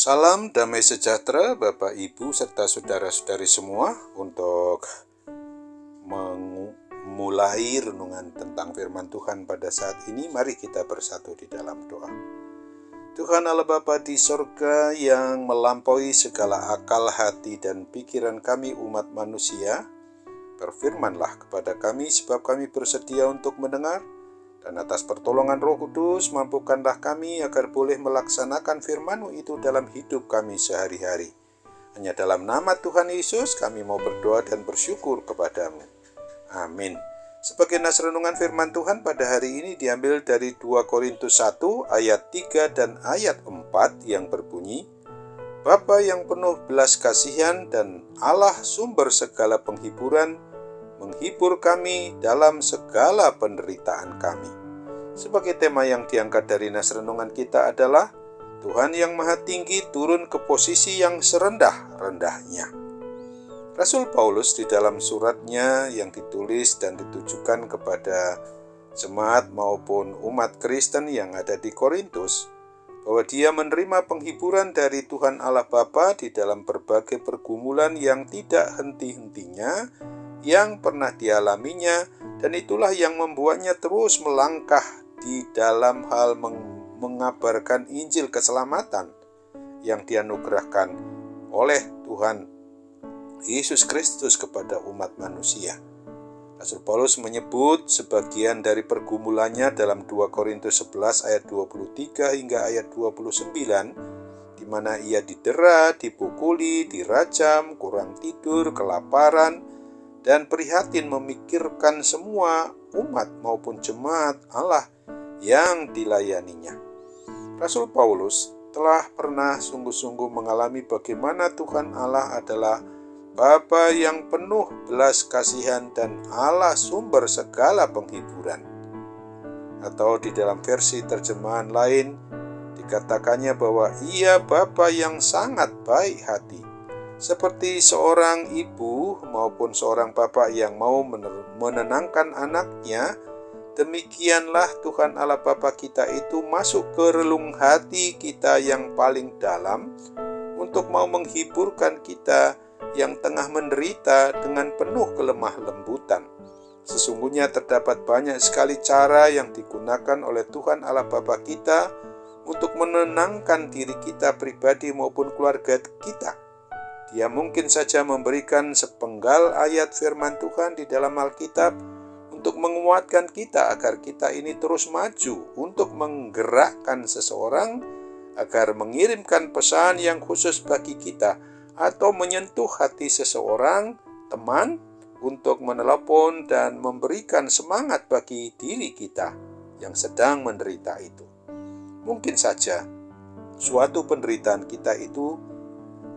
Salam damai sejahtera Bapak Ibu serta saudara-saudari semua. Untuk memulai renungan tentang firman Tuhan pada saat ini, mari kita bersatu di dalam doa. Tuhan Allah Bapa di sorga yang melampaui segala akal, hati, dan pikiran kami umat manusia, berfirmanlah kepada kami sebab kami bersedia untuk mendengar. Dan atas pertolongan Roh Kudus, mampukanlah kami agar boleh melaksanakan firman-Mu itu dalam hidup kami sehari-hari. Hanya dalam nama Tuhan Yesus kami mau berdoa dan bersyukur kepadamu. Amin. Sebagai nas renungan firman Tuhan pada hari ini diambil dari 2 Korintus 1 ayat 3 dan ayat 4 yang berbunyi, Bapa yang penuh belas kasihan dan Allah sumber segala penghiburan, menghibur kami dalam segala penderitaan kami. Sebagai tema yang diangkat dari nas renungan kita adalah Tuhan yang Maha Tinggi turun ke posisi yang serendah-rendahnya. Rasul Paulus di dalam suratnya yang ditulis dan ditujukan kepada jemaat maupun umat Kristen yang ada di Korintus, bahwa dia menerima penghiburan dari Tuhan Allah Bapa di dalam berbagai pergumulan yang tidak henti-hentinya yang pernah dialaminya, dan itulah yang membuatnya terus melangkah di dalam hal mengabarkan Injil keselamatan yang dianugerahkan oleh Tuhan Yesus Kristus kepada umat manusia. Rasul Paulus menyebut sebagian dari pergumulannya dalam 2 Korintus 11 ayat 23 hingga ayat 29, di mana ia didera, dipukuli, dirajam, kurang tidur, kelaparan, dan prihatin memikirkan semua umat maupun jemaat Allah yang dilayaninya. Rasul Paulus telah pernah sungguh-sungguh mengalami bagaimana Tuhan Allah adalah Bapa yang penuh belas kasihan dan Allah sumber segala penghiburan. Atau di dalam versi terjemahan lain dikatakannya bahwa ia Bapa yang sangat baik hati. Seperti seorang ibu maupun seorang bapak yang mau menenangkan anaknya, demikianlah Tuhan Allah Bapa kita itu masuk ke relung hati kita yang paling dalam untuk mau menghiburkan kita yang tengah menderita dengan penuh kelemah lembutan. Sesungguhnya terdapat banyak sekali cara yang digunakan oleh Tuhan Allah Bapa kita untuk menenangkan diri kita pribadi maupun keluarga kita. Dia mungkin saja memberikan sepenggal ayat firman Tuhan di dalam Alkitab untuk menguatkan kita agar kita ini terus maju untuk menggerakkan seseorang agar mengirimkan pesan yang khusus bagi kita atau menyentuh hati seseorang, teman, untuk menelepon dan memberikan semangat bagi diri kita yang sedang menderita itu. Mungkin saja suatu penderitaan kita itu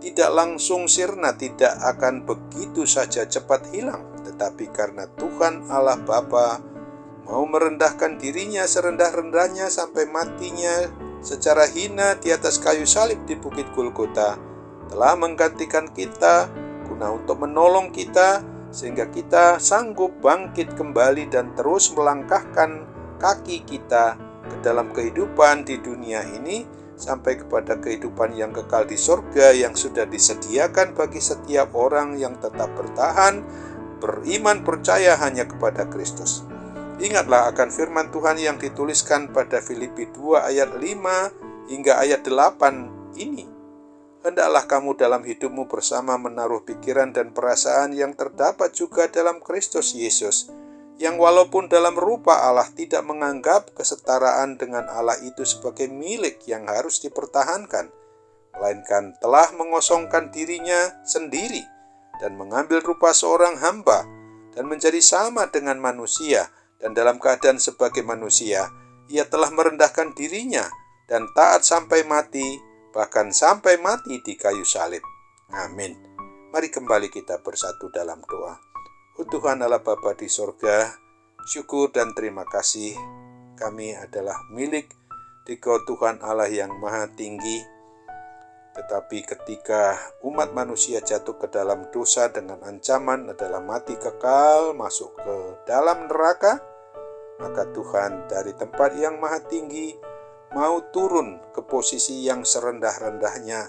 tidak langsung sirna, tidak akan begitu saja cepat hilang, tetapi karena Tuhan Allah Bapa mau merendahkan dirinya serendah-rendahnya sampai matinya secara hina di atas kayu salib di Bukit Golgota, telah menggantikan kita guna untuk menolong kita sehingga kita sanggup bangkit kembali dan terus melangkahkan kaki kita ke dalam kehidupan di dunia ini sampai kepada kehidupan yang kekal di sorga yang sudah disediakan bagi setiap orang yang tetap bertahan, beriman percaya hanya kepada Kristus. Ingatlah akan firman Tuhan yang dituliskan pada Filipi 2 ayat 5 hingga ayat 8 ini. Hendaklah kamu dalam hidupmu bersama menaruh pikiran dan perasaan yang terdapat juga dalam Kristus Yesus, yang walaupun dalam rupa Allah tidak menganggap kesetaraan dengan Allah itu sebagai milik yang harus dipertahankan, melainkan telah mengosongkan dirinya sendiri dan mengambil rupa seorang hamba dan menjadi sama dengan manusia, dan dalam keadaan sebagai manusia ia telah merendahkan dirinya dan taat sampai mati, bahkan sampai mati di kayu salib. Amin. Mari kembali kita bersatu dalam doa. Tuhan Allah Bapa di sorga, syukur dan terima kasih kami adalah milik Dikau Tuhan Allah yang Maha Tinggi. Tetapi ketika umat manusia jatuh ke dalam dosa dengan ancaman adalah mati kekal, masuk ke dalam neraka, maka Tuhan dari tempat yang Maha Tinggi mau turun ke posisi yang serendah-rendahnya,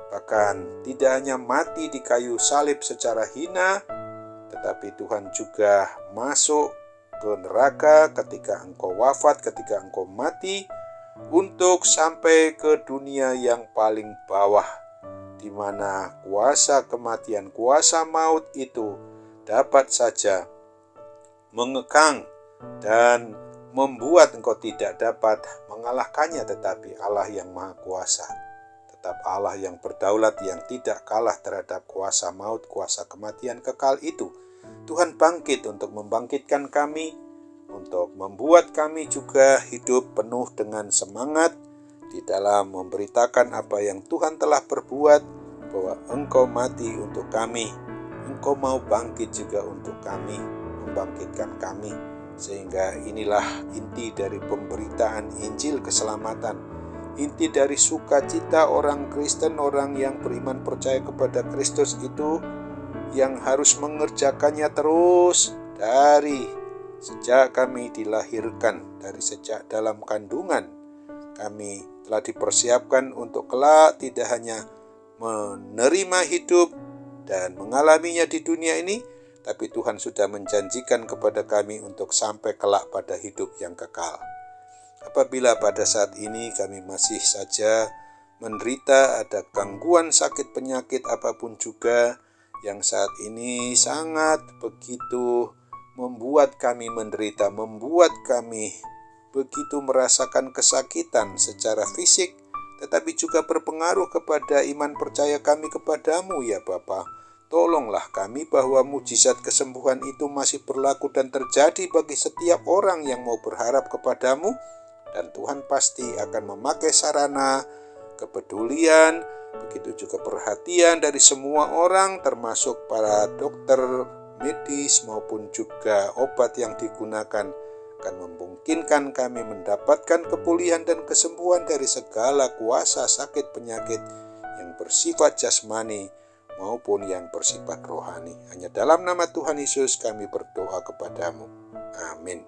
bahkan tidak hanya mati di kayu salib secara hina, tetapi Tuhan juga masuk ke neraka ketika engkau wafat, ketika engkau mati, untuk sampai ke dunia yang paling bawah, di mana kuasa kematian, kuasa maut itu dapat saja mengekang dan membuat engkau tidak dapat mengalahkannya. Tetapi Allah yang Maha Kuasa, tetap Allah yang berdaulat, yang tidak kalah terhadap kuasa maut, kuasa kematian kekal itu. Tuhan bangkit untuk membangkitkan kami, untuk membuat kami juga hidup penuh dengan semangat di dalam memberitakan apa yang Tuhan telah perbuat, bahwa Engkau mati untuk kami, Engkau mau bangkit juga untuk kami, membangkitkan kami. Sehingga inilah inti dari pemberitaan Injil keselamatan, inti dari sukacita orang Kristen, orang yang beriman percaya kepada Kristus itu, yang harus mengerjakannya terus dari sejak kami dilahirkan, dari sejak dalam kandungan. Kami telah dipersiapkan untuk kelak tidak hanya menerima hidup dan mengalaminya di dunia ini, tapi Tuhan sudah menjanjikan kepada kami untuk sampai kelak pada hidup yang kekal. Apabila pada saat ini kami masih saja menderita, ada gangguan sakit penyakit apapun juga, yang saat ini sangat begitu membuat kami menderita, membuat kami begitu merasakan kesakitan secara fisik, tetapi juga berpengaruh kepada iman percaya kami kepadamu, ya Bapa. Tolonglah kami bahwa mujizat kesembuhan itu masih berlaku dan terjadi bagi setiap orang yang mau berharap kepadamu, dan Tuhan pasti akan memakai sarana kepedulian, begitu juga perhatian dari semua orang, termasuk para dokter medis maupun juga obat yang digunakan, akan memungkinkan kami mendapatkan kepulihan dan kesembuhan dari segala kuasa sakit penyakit yang bersifat jasmani maupun yang bersifat rohani. Hanya dalam nama Tuhan Yesus kami berdoa kepadamu. Amin.